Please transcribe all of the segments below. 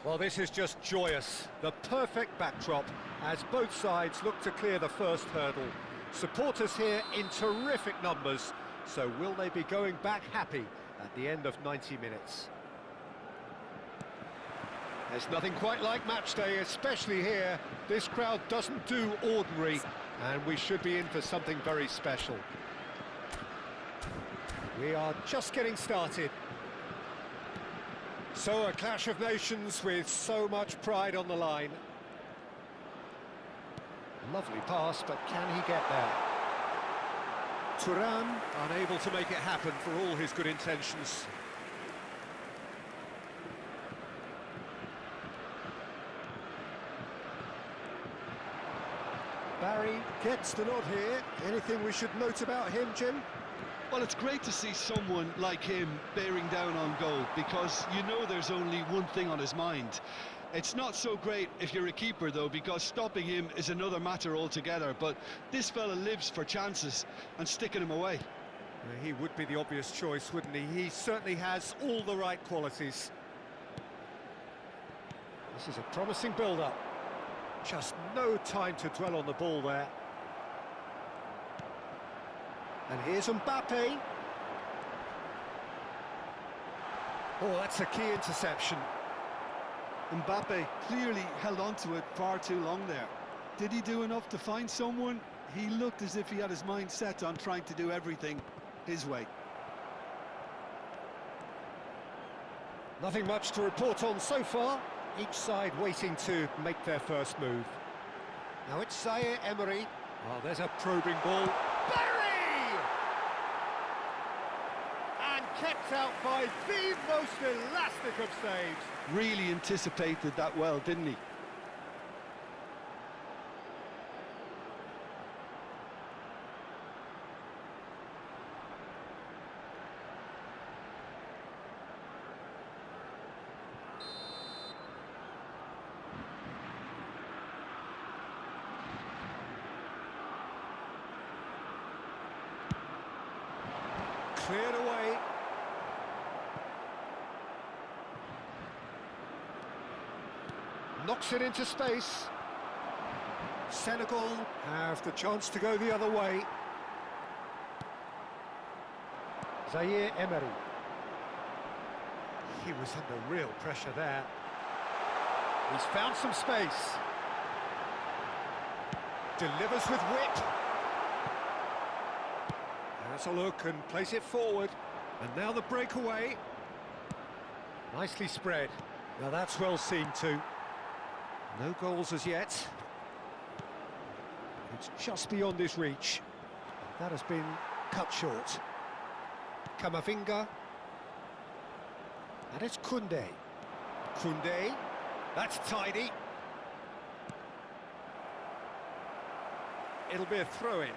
Well, this is just joyous. The perfect backdrop as both sides look to clear the first hurdle. Supporters here in terrific numbers, so will they be going back happy at the end of 90 minutes? There's nothing quite like match day, especially here. This crowd doesn't do ordinary, and we should be in for something very special. We are just getting started. So a clash of nations with so much pride on the line. Lovely pass, but can he get there? Thuram unable to make it happen for all his good intentions. Barry gets the nod here. Anything we should note about him, Jim? Well, it's great to see someone like him bearing down on goal, because you know there's only one thing on his mind. It's not so great if you're a keeper, though, because stopping him is another matter altogether. But this fella lives for chances and sticking him away. He would be the obvious choice, wouldn't he? He certainly has all the right qualities. This is a promising build-up. Just no time to dwell on the ball there. And here's Mbappe. Oh, that's a key interception. Mbappe clearly held on to it far too long there. Did he do enough to find someone? He looked as if he had his mind set on trying to do everything his way. Nothing much to report on so far. Each side waiting to make their first move. Now it's Zaire Emery. Oh, there's a probing ball. Barry! And kept out by the most elastic of saves. Really anticipated that well, didn't he? Cleared away. Knocks it into space. Senegal have the chance to go the other way. Zaire Emery. He was under real pressure there. He's found some space. Delivers with whip. Has a look and plays it forward. And now the breakaway. Nicely spread. Now that's well seen too. No goals as yet. It's just beyond his reach. That has been cut short. Camavinga. And it's Koundé. Koundé. That's tidy. It'll be a throw-in.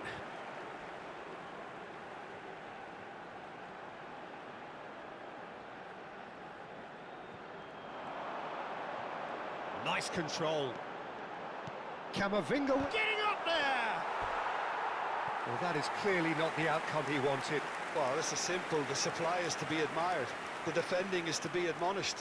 Nice control. Camavinga getting up there! Well, that is clearly not the outcome he wanted. Well, this is simple. The supply is to be admired. The defending is to be admonished.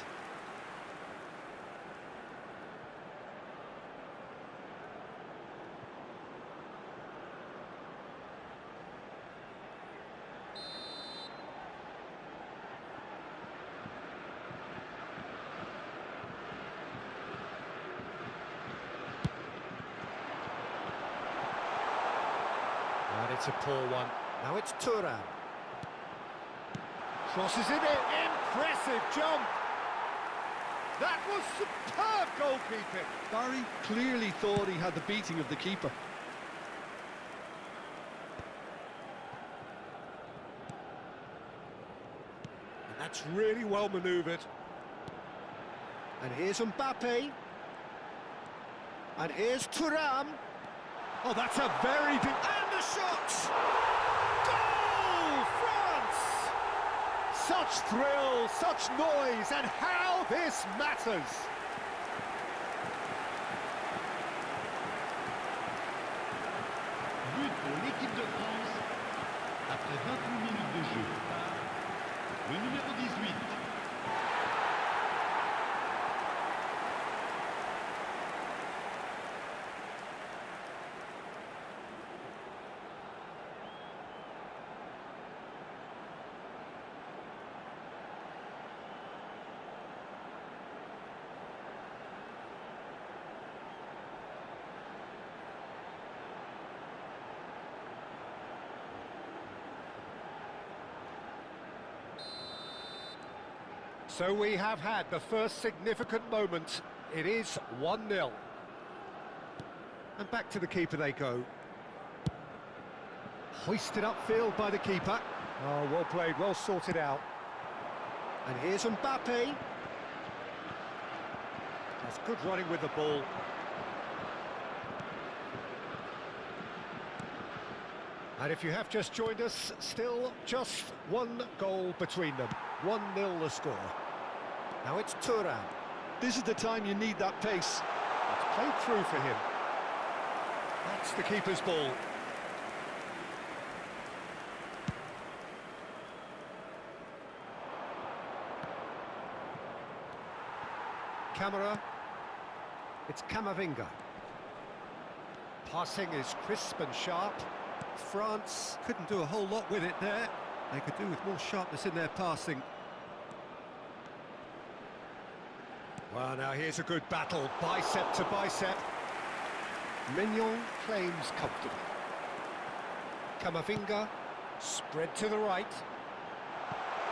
And it's a poor one. Now it's Thuram. Crosses it in. Impressive jump. That was superb goalkeeping. Barry clearly thought he had the beating of the keeper. And that's really well manoeuvred. And here's Mbappe. And here's Thuram. Oh, that's a very good... And the shot! Goal, France! Such thrill, such noise, and how this matters! But pour l'équipe de France, après 28 minutes de jeu. Le numéro 18. So we have had the first significant moment. It is 1-0. And back to the keeper they go. Hoisted upfield by the keeper. Oh, well played, well sorted out. And here's Mbappe. That's good running with the ball. And if you have just joined us, still just one goal between them. 1-0 the score. Now it's Thuram. This is the time you need that pace. It's played through for him. That's the keeper's ball. Camera. It's Camavinga. Passing is crisp and sharp. France couldn't do a whole lot with it there. They could do with more sharpness in their passing. Well, now here's a good battle, bicep to bicep. Mignon claims comfortably. Camavinga, spread to the right.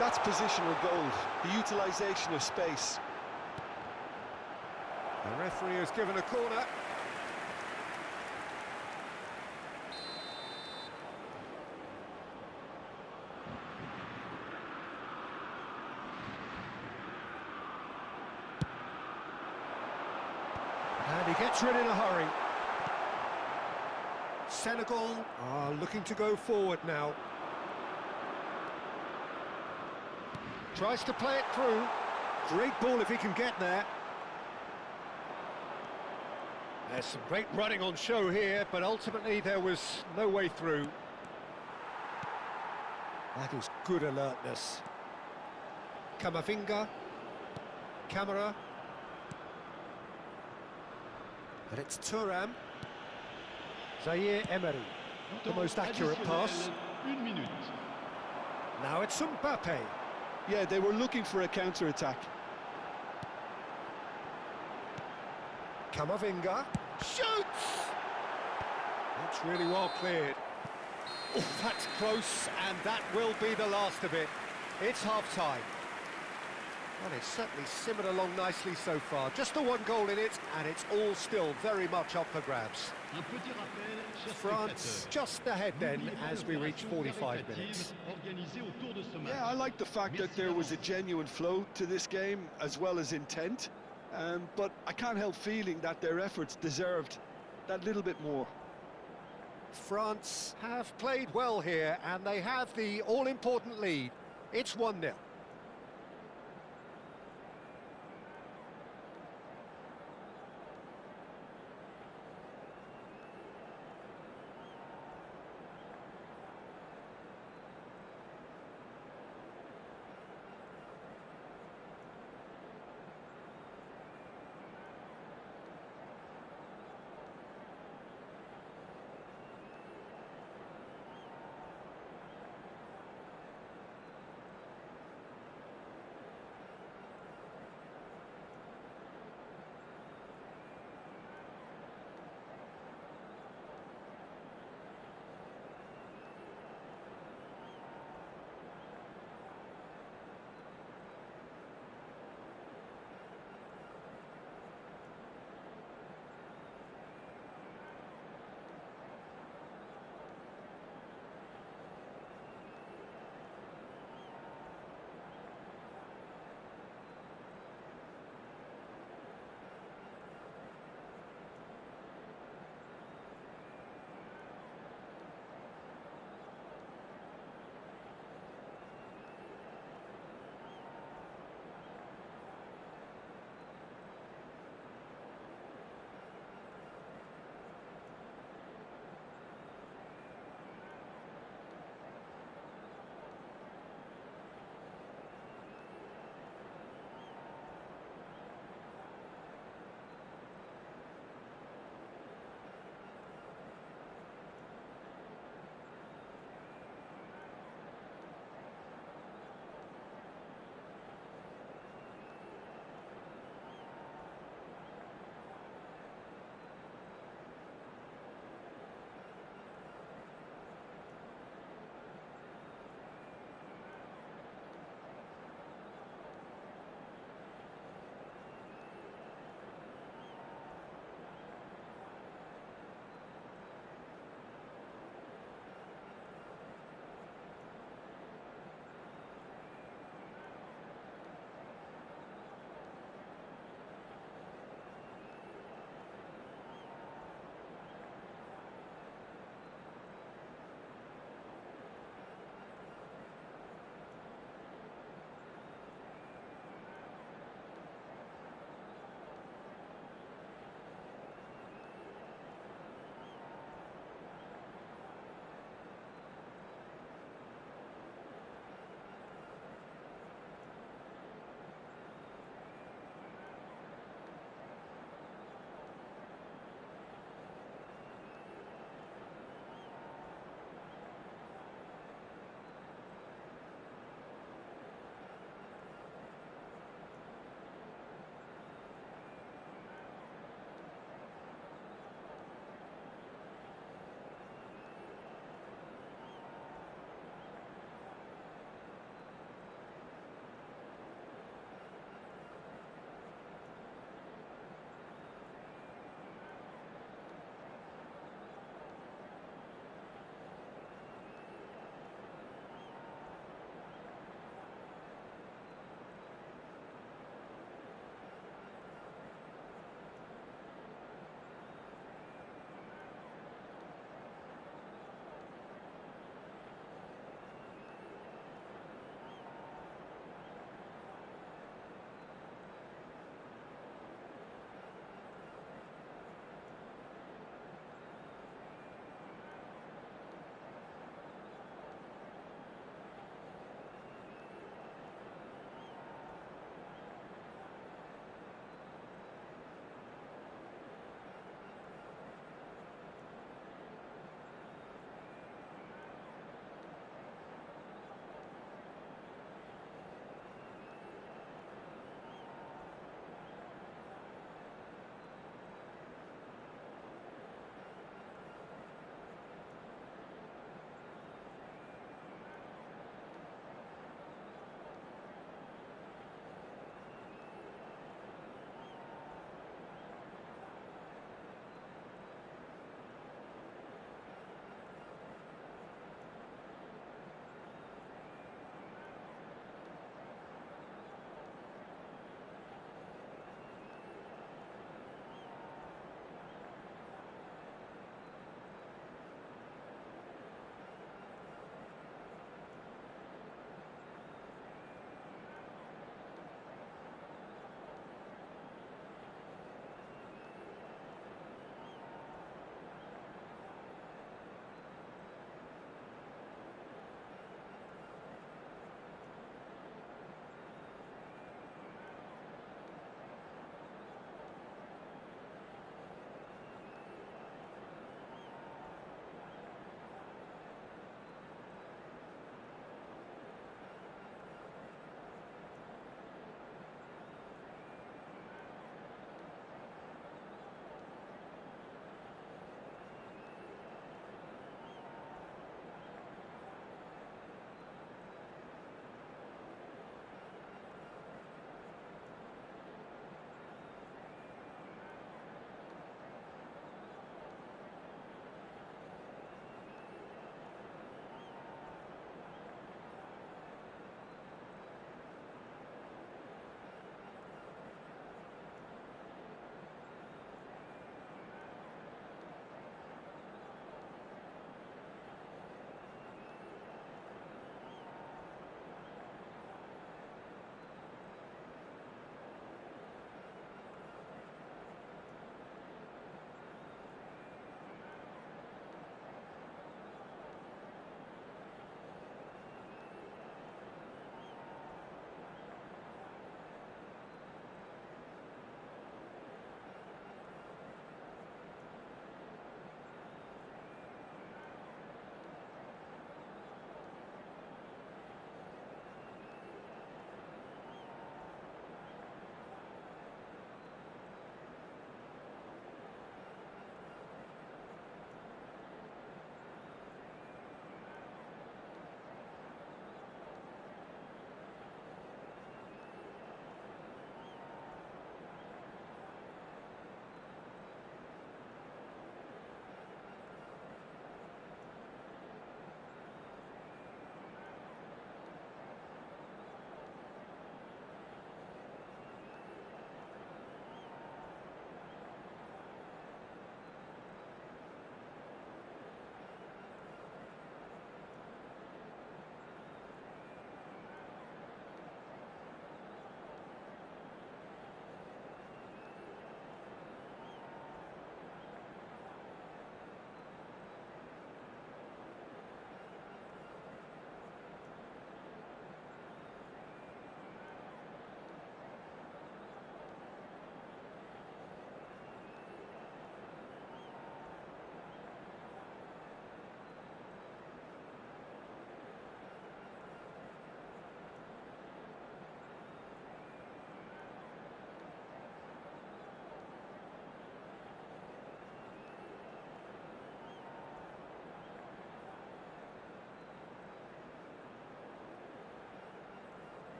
That's positional gold, the utilisation of space. The referee has given a corner. And he gets rid in a hurry. Senegal are looking to go forward now. Tries to play it through. Great ball if he can get there. There's some great running on show here, but ultimately there was no way through. That is good alertness. Camavinga. Camera. But it's Thuram. Zaire Emery. Not the most accurate pass. 1 minute. Now it's Mbappe. Yeah, they were looking for a counter-attack. Camavinga shoots! That's really well cleared. Oh, that's close, and that will be the last of it. It's half-time. Well, it's certainly simmered along nicely so far. Just the one goal in it, and it's all still very much up for grabs. Un petit rappel, chers France spectateurs. just ahead then N'oubliez pas as we reach l'opération 45 caritative minutes. organisée autour de ce match. Yeah, I like the fact that there was a genuine flow to this game, as well as intent. But I can't help feeling that their efforts deserved that little bit more. France have played well here, and they have the all-important lead. It's 1-0.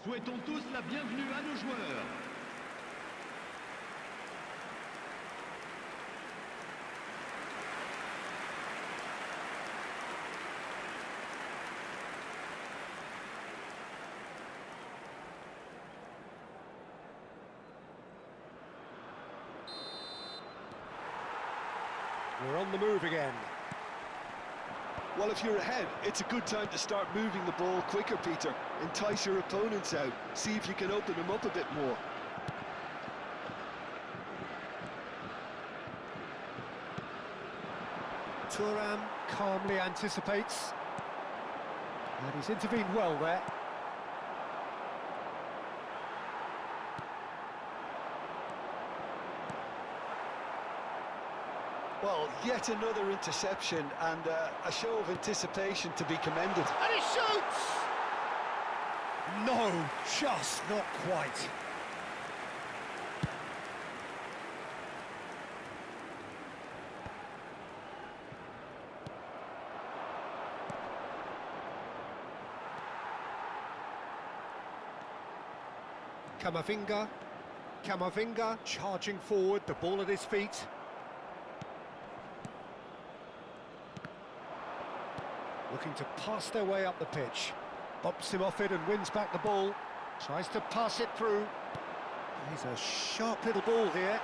Souhaitons tous la bienvenue à nos joueurs. We're on the move again. Well, if you're ahead, it's a good time to start moving the ball quicker, Peter. Entice your opponents out. See if you can open them up a bit more. Thuram calmly anticipates. And he's intervened well there. Well, yet another interception and a show of anticipation to be commended. And he shoots! No, just not quite. Camavinga charging forward, the ball at his feet. Looking to pass their way up the pitch. Bops him off it and wins back the ball. Tries to pass it through. He's a sharp little ball here.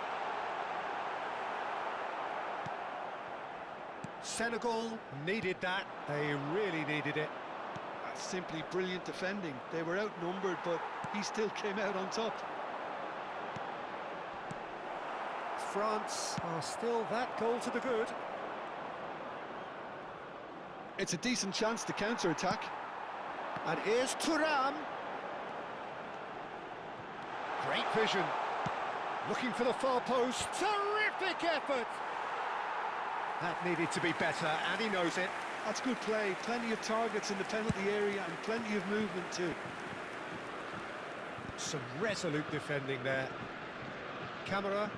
Senegal needed that. They really needed it. That's simply brilliant defending. They were outnumbered, but he still came out on top. France are still that goal to the good. It's a decent chance to counter-attack. And here's Thuram. Great vision. Looking for the far post. Terrific effort. That needed to be better, and he knows it. That's good play. Plenty of targets in the penalty area and plenty of movement too. Some resolute defending there. Camera.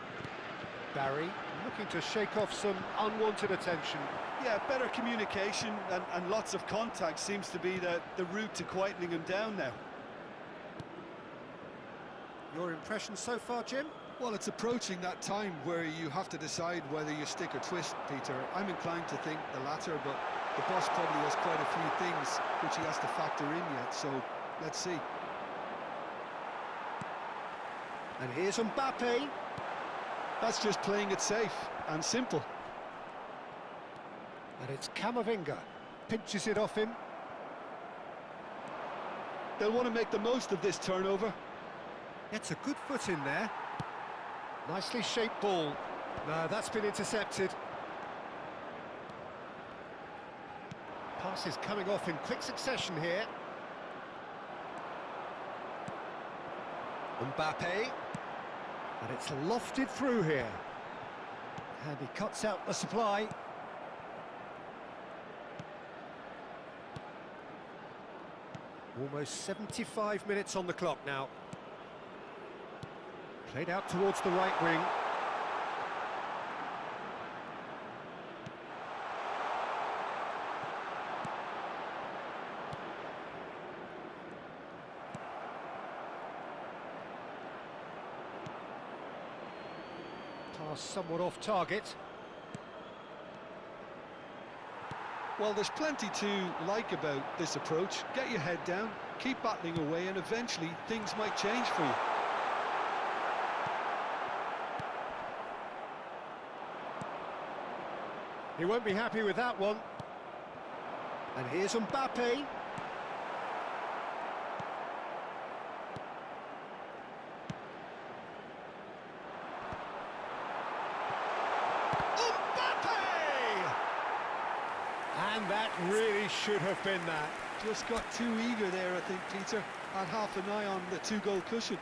Barry looking to shake off some unwanted attention. Yeah, better communication and lots of contact seems to be the route to quietening him down now. Your impression so far, Jim? Well, it's approaching that time where you have to decide whether you stick or twist, Peter. I'm inclined to think the latter, but the boss probably has quite a few things which he has to factor in yet, so let's see. And here's Mbappe. That's just playing it safe and simple. And it's Camavinga. Pinches it off him. They'll want to make the most of this turnover. Gets a good foot in there. Nicely shaped ball. No, that's been intercepted. Passes coming off in quick succession here. Mbappe. And it's lofted through here. And he cuts out the supply. Almost 75 minutes on the clock now. Played out towards the right wing. Pass somewhat off target. Well, there's plenty to like about this approach. Get your head down, keep battling away, and eventually things might change for you. He won't be happy with that one. And here's Mbappe. And that really should have been that. Just got too eager there, I think, Peter. Had half an eye on the two-goal cushion.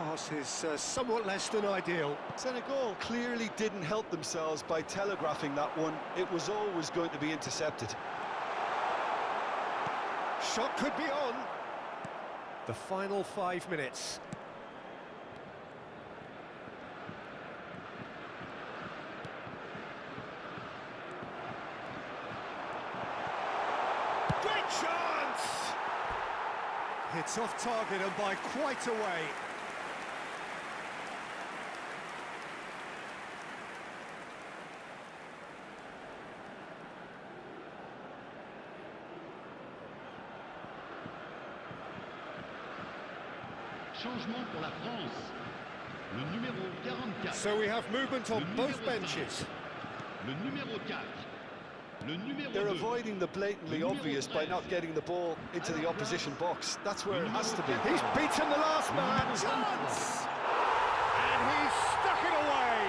pass is somewhat less than ideal. Senegal clearly didn't help themselves by telegraphing that one. It was always going to be intercepted. Shot could be on. The final 5 minutes. Great chance! It's off target and by quite a way. Changement pour la France. Le numéro 44. So we have movement on both benches. Le numéro 4. Le numéro 2. They're avoiding the blatantly obvious by not getting the ball into the opposition box. That's where it has to be. He's beaten the last man. Chance! And he's stuck it away.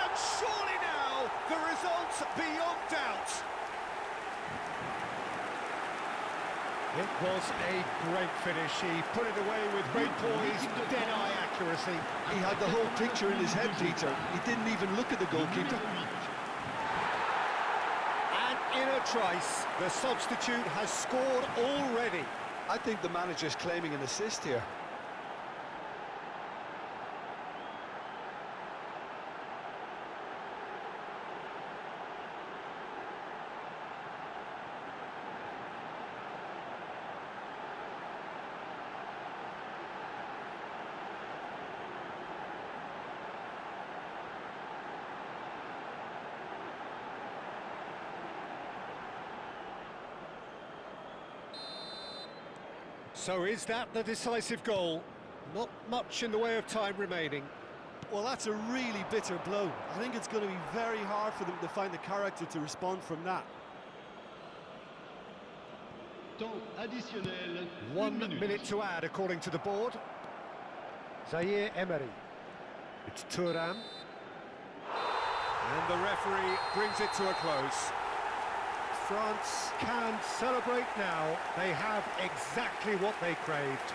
And surely now the result's beyond doubt. It was a great finish. He put it away with great poise, dead-eye accuracy. He had the whole picture in his head, Peter. He didn't even look at the goalkeeper. And in a trice, the substitute has scored already. I think the manager's claiming an assist here. So is that the decisive goal? Not much in the way of time remaining. Well, that's a really bitter blow. I think it's going to be very hard for them to find the character to respond from that. Temps additionnel. 1 minute to add, according to the board. Zaire Emery. It's Thuram. And the referee brings it to a close. France can celebrate now. They have exactly what they craved.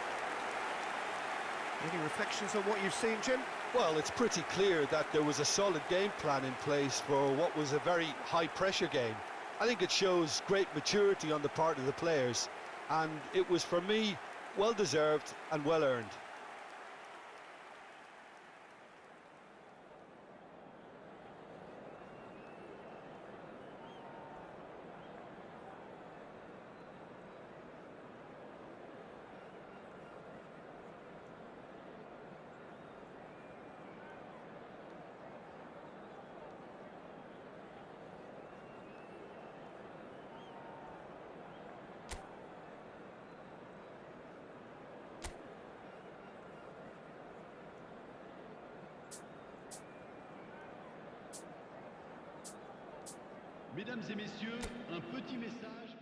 Any reflections on what you've seen, Jim? Well, it's pretty clear that there was a solid game plan in place for what was a very high-pressure game. I think it shows great maturity on the part of the players, and it was, for me, well-deserved and well-earned. Mesdames et messieurs, un petit message.